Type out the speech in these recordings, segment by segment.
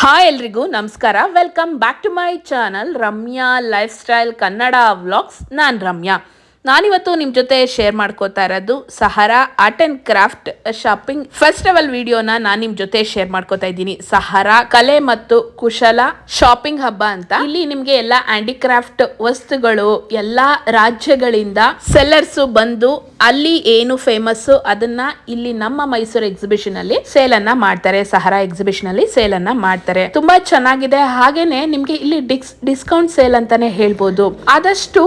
Hi ಎಲ್ರಿಗೂ ನಮಸ್ಕಾರ. Welcome back to my channel Ramya lifestyle Kannada vlogs. ನಾನು ರಮ್ಯಾ. ನಾನಿವತ್ತು ನಿಮ್ಮ ಜೊತೆ ಶೇರ್ ಮಾಡ್ಕೋತಾ ಇರೋದು Sahara art and craft shopping festival ವಿಡಿಯೋನ ನಾನು ನಿಮ್ಮ ಜೊತೆ ಶೇರ್ ಮಾಡ್ಕೋತಾ ಇದ್ದೀನಿ. ಸಹರಾ ಕಲೆ ಮತ್ತು ಕುಶಲ ಶಾಪಿಂಗ್ ಹಬ್ಬ ಅಂತ ಇಲ್ಲಿ ನಿಮ್ಗೆ ಎಲ್ಲ ಹ್ಯಾಂಡಿಕ್ರಾಫ್ಟ್ ವಸ್ತುಗಳು ಎಲ್ಲಾ ರಾಜ್ಯಗಳಿಂದ ಸೆಲ್ಲರ್ಸ್ ಬಂದು ಅಲ್ಲಿ ಏನು ಫೇಮಸ್ ಅದನ್ನ ಇಲ್ಲಿ ನಮ್ಮ ಮೈಸೂರು ಎಕ್ಸಿಬಿಷನ್ ಅಲ್ಲಿ ಸೇಲ್ ಅನ್ನ ಮಾಡ್ತಾರೆ. ಸಹರಾ ಎಕ್ಸಿಬಿಷನ್ ಅಲ್ಲಿ ಸೇಲ್ ಅನ್ನ ಮಾಡ್ತಾರೆ. ತುಂಬಾ ಚೆನ್ನಾಗಿದೆ. ಹಾಗೇನೆ ನಿಮ್ಗೆ ಇಲ್ಲಿ ಡಿಸ್ಕೌಂಟ್ ಸೇಲ್ ಅಂತಾನೆ ಹೇಳ್ಬೋದು. ಆದಷ್ಟು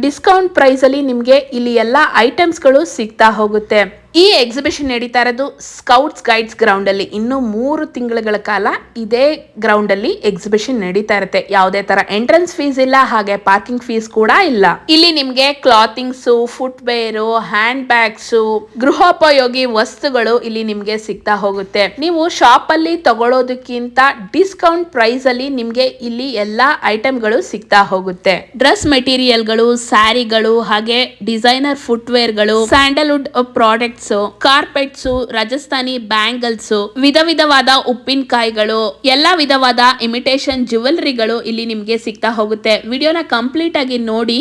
ಡಿಸ್ಕೌಂಟ್ ಪ್ರೈಸ್ ಅಲ್ಲಿ ನಿಮ್ಗೆ ಇಲ್ಲಿ ಎಲ್ಲಾ ಐಟಮ್ಸ್ ಗಳು ಸಿಗ್ತಾ ಹೋಗುತ್ತೆ. ಈ ಎಕ್ಸಿಬಿಷನ್ ನಡೀತಾ ಇರೋದು ಸ್ಕೌಟ್ಸ್ ಗೈಡ್ಸ್ ಗ್ರೌಂಡ್ ಅಲ್ಲಿ. ಇನ್ನು 3 ತಿಂಗಳ ಕಾಲ ಇದೇ ಗ್ರೌಂಡ್ ಅಲ್ಲಿ ಎಕ್ಸಿಬಿಷನ್ ನಡೀತಾ ಇರುತ್ತೆ. ಯಾವುದೇ ತರ ಎಂಟ್ರೆನ್ಸ್ ಫೀಸ್ ಇಲ್ಲ, ಹಾಗೆ ಪಾರ್ಕಿಂಗ್ ಫೀಸ್ ಕೂಡ ಇಲ್ಲ. ಇಲ್ಲಿ ನಿಮ್ಗೆ clothings, foot wear, hand bags, ಗೃಹೋಪಯೋಗಿ ವಸ್ತುಗಳು ಇಲ್ಲಿ ನಿಮ್ಗೆ ಸಿಗ್ತಾ ಹೋಗುತ್ತೆ. ನೀವು ಶಾಪ್ ಅಲ್ಲಿ ತಗೊಳ್ಳೋದಕ್ಕಿಂತ ಡಿಸ್ಕೌಂಟ್ ಪ್ರೈಸ್ ಅಲ್ಲಿ ನಿಮ್ಗೆ ಇಲ್ಲಿ ಎಲ್ಲಾ ಐಟಮ್ ಗಳು ಸಿಗ್ತಾ ಹೋಗುತ್ತೆ. ಡ್ರೆಸ್ ಮೆಟೀರಿಯಲ್ ಗಳು, ಸ್ಯಾರಿಗಳು, ಹಾಗೆ ಡಿಸೈನರ್ ಫುಟ್ ವೇರ್ ಗಳು, Sandalwood products, carpets, Rajasthani bangles, ವಿಧ ವಿಧವಾದ ಉಪ್ಪಿನಕಾಯಿಗಳು, ಎಲ್ಲಾ ವಿಧವಾದ ಇಮಿಟೇಷನ್ ಜ್ಯುವೆಲರಿಗಳು ಇಲ್ಲಿ ನಿಮ್ಗೆ ಸಿಗ್ತಾ ಹೋಗುತ್ತೆ. ವಿಡಿಯೋನ ಕಂಪ್ಲೀಟ್ ಆಗಿ ನೋಡಿ.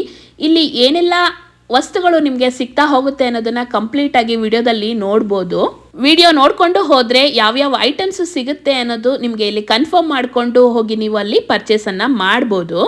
ಇಲ್ಲಿ ಏನೆಲ್ಲ ವಸ್ತುಗಳು ನಿಮ್ಗೆ ಸಿಗ್ತಾ ಹೋಗುತ್ತೆ ಅನ್ನೋದನ್ನ ಕಂಪ್ಲೀಟ್ ಆಗಿ ವಿಡಿಯೋದಲ್ಲಿ ನೋಡ್ಬೋದು. ವಿಡಿಯೋ ನೋಡ್ಕೊಂಡು ಹೋದ್ರೆ ಯಾವ್ಯಾವ ಐಟಮ್ಸ್ ಸಿಗುತ್ತೆ ಅನ್ನೋದು ನಿಮ್ಗೆ ಇಲ್ಲಿ ಕನ್ಫರ್ಮ್ ಮಾಡ್ಕೊಂಡು ಹೋಗಿ ನೀವು ಅಲ್ಲಿ ಪರ್ಚೇಸ್ ಅನ್ನ ಮಾಡ್ಬೋದು.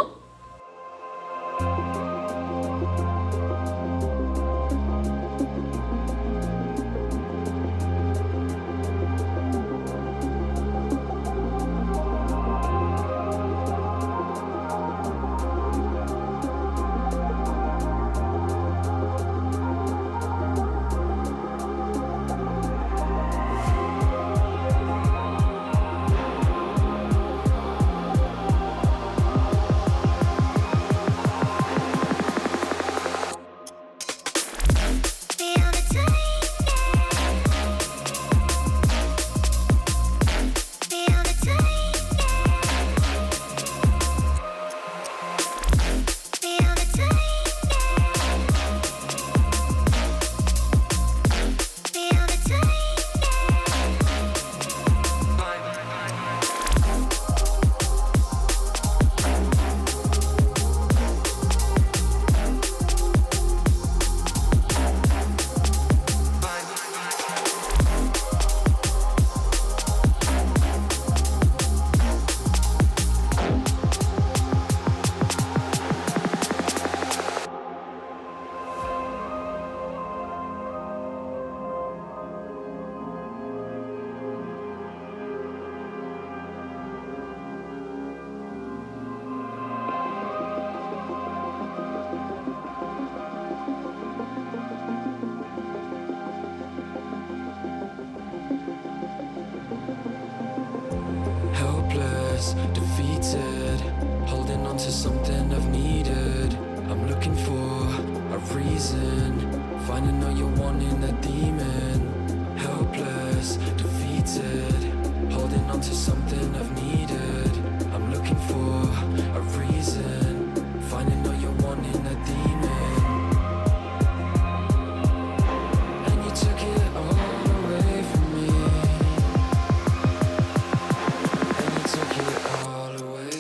Defeated, holding on to something I've needed. I'm looking for a reason, finding all you're wanting, a demon. Helpless, defeated, holding on to something I've needed. I'm looking for a reason, finding all you're wanting, a demon. And you took it all away from me, and you took it all away.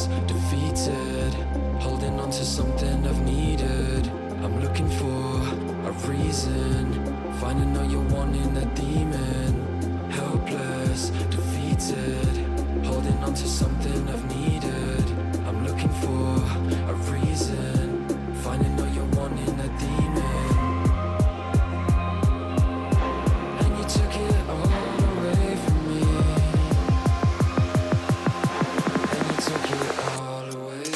Hopeless, defeated, holding on to something I've needed. I'm looking for a reason, finding all you're wanting, a demon. Helpless, defeated, holding on to something I've needed. I'm looking for a reason, finding all you're wanting, a demon. And you took it all away from me, and you took it all away.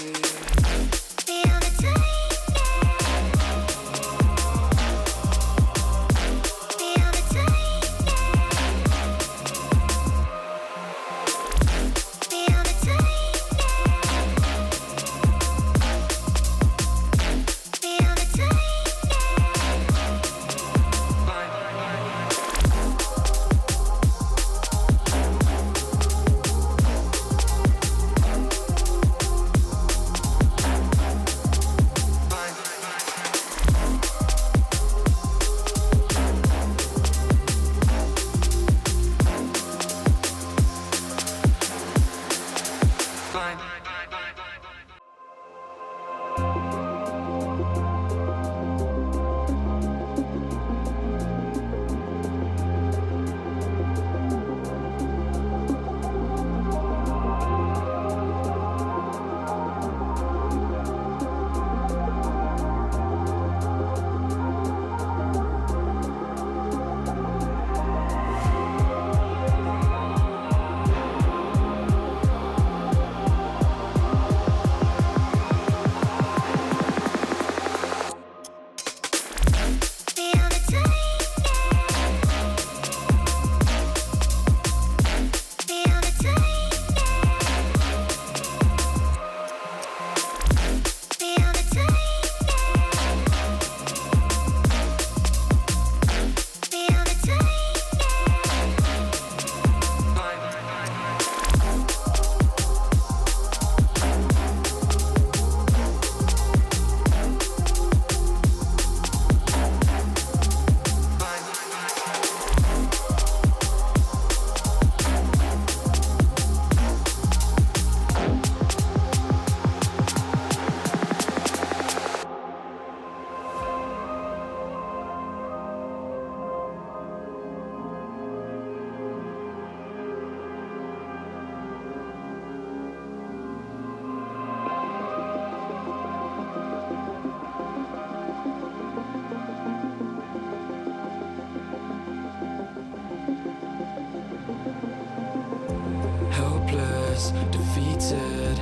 Helpless, defeated,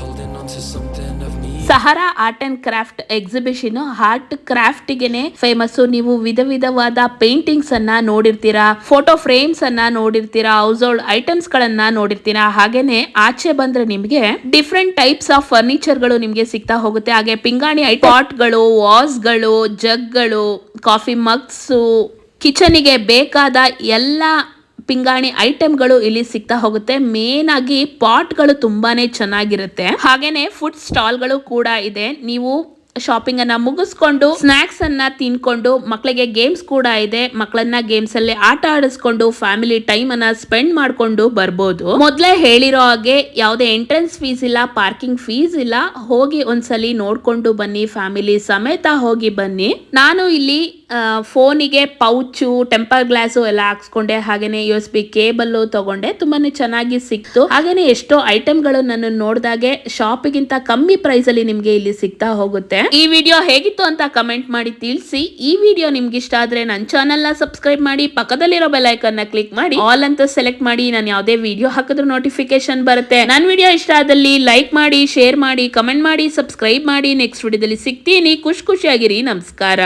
holding on to something I've needed. Sahara art and craft exhibition art ಕ್ರಾಫ್ಟ್ಗೆನೆ famous. ನೀವು ವಿಧ ವಿಧವಾದ paintings ಅನ್ನ ನೋಡಿರ್ತೀರಾ, photo frames ಅನ್ನ ನೋಡಿರ್ತೀರಾ, house hold items ಗಳನ್ನ ನೋಡಿರ್ತೀರಾ. ಹಾಗೇನೆ ಆಚೆ ಬಂದ್ರೆ ನಿಮ್ಗೆ ಡಿಫ್ರೆಂಟ್ ಟೈಪ್ಸ್ ಆಫ್ ಫರ್ನಿಚರ್ ಗಳು ನಿಮ್ಗೆ ಸಿಗ್ತಾ ಹೋಗುತ್ತೆ. ಹಾಗೆ ಪಿಂಗಾಣಿ ಪಾಟ್ ಗಳು, ವಾಸ್ ಗಳು, ಜಗ್ ಗಳು, ಕಾಫಿ ಮಗ್ಸ್, ಕಿಚನ್ಗೆ ಬೇಕಾದ ಎಲ್ಲ ಪಿಂಗಾಣಿ ಐಟಮ್ಗಳು ಇಲ್ಲಿ ಸಿಗ್ತಾ ಹೋಗುತ್ತೆ. ಮೇನ್ ಆಗಿ ಪಾಟ್ಗಳು ತುಂಬಾನೇ ಚೆನ್ನಾಗಿರುತ್ತೆ. ಹಾಗೇನೆ ಫುಡ್ ಸ್ಟಾಲ್ಗಳು ಕೂಡ ಇದೆ. ನೀವು ಶಾಪಿಂಗ್ ಅನ್ನ ಮುಗಿಸ್ಕೊಂಡು ಸ್ನಾಕ್ಸ್ ಅನ್ನ ತಿನ್ಕೊಂಡು, ಮಕ್ಕಳಿಗೆ ಗೇಮ್ಸ್ ಕೂಡ ಇದೆ, ಮಕ್ಕಳನ್ನ ಗೇಮ್ಸ್ ಅಲ್ಲಿ ಆಟ ಆಡಿಸ್ಕೊಂಡು ಫ್ಯಾಮಿಲಿ ಟೈಮ್ ಅನ್ನ ಸ್ಪೆಂಡ್ ಮಾಡ್ಕೊಂಡು ಬರ್ಬೋದು. ಮೊದ್ಲೇ ಹೇಳಿರೋ ಹಾಗೆ ಯಾವುದೇ ಎಂಟ್ರೆನ್ಸ್ ಫೀಸ್ ಇಲ್ಲ, ಪಾರ್ಕಿಂಗ್ ಫೀಸ್ ಇಲ್ಲ. ಹೋಗಿ ಒಂದ್ಸಲಿ ನೋಡ್ಕೊಂಡು ಬನ್ನಿ, ಫ್ಯಾಮಿಲಿ ಸಮೇತ ಹೋಗಿ ಬನ್ನಿ. ನಾನು ಇಲ್ಲಿ ಫೋನಿಗೆ ಪೌಚು, ಟೆಂಪರ್ ಗ್ಲಾಸು ಎಲ್ಲ ಹಾಕ್ಸ್ಕೊಂಡೆ. ಹಾಗೇನೆ USB ಕೇಬಲ್ ತಗೊಂಡೆ. ತುಂಬಾನೇ ಚೆನ್ನಾಗಿ ಸಿಕ್ತು. ಹಾಗೇನೆ ಎಷ್ಟೋ ಐಟಮ್ಗಳು ನಾನು ನೋಡಿದಾಗೆ ಶಾಪಿಗಿಂತ ಕಮ್ಮಿ ಪ್ರೈಸ್ ಅಲ್ಲಿ ನಿಮ್ಗೆ ಇಲ್ಲಿ ಸಿಗ್ತಾ ಹೋಗುತ್ತೆ. ಈ ವಿಡಿಯೋ ಹೇಗಿತ್ತು ಅಂತ ಕಮೆಂಟ್ ಮಾಡಿ ತಿಳಿಸಿ. ಈ ವಿಡಿಯೋ ನಿಮ್ಗೆ ಇಷ್ಟ ಆದ್ರೆ ನನ್ನ ಚಾನೆಲ್ ನ ಸಬ್ಸ್ಕ್ರೈಬ್ ಮಾಡಿ, ಪಕ್ಕದಲ್ಲಿರೋ ಬೆಲ್ ಐಕಾನ್ ನ ಕ್ಲಿಕ್ ಮಾಡಿ ಆಲ್ ಅಂತ ಸೆಲೆಕ್ಟ್ ಮಾಡಿ. ನಾನು ಯಾವುದೇ ವಿಡಿಯೋ ಹಾಕಿದ್ರು ನೋಟಿಫಿಕೇಶನ್ ಬರುತ್ತೆ. ನನ್ನ ವಿಡಿಯೋ ಇಷ್ಟ ಆದಲ್ಲಿ ಲೈಕ್ ಮಾಡಿ, ಶೇರ್ ಮಾಡಿ, ಕಮೆಂಟ್ ಮಾಡಿ, ಸಬ್ಸ್ಕ್ರೈಬ್ ಮಾಡಿ. ನೆಕ್ಸ್ಟ್ ವಿಡಿಯೋದಲ್ಲಿ ಸಿಗ್ತೀನಿ. ಖುಷಿಯಾಗಿರಿ. ನಮಸ್ಕಾರ.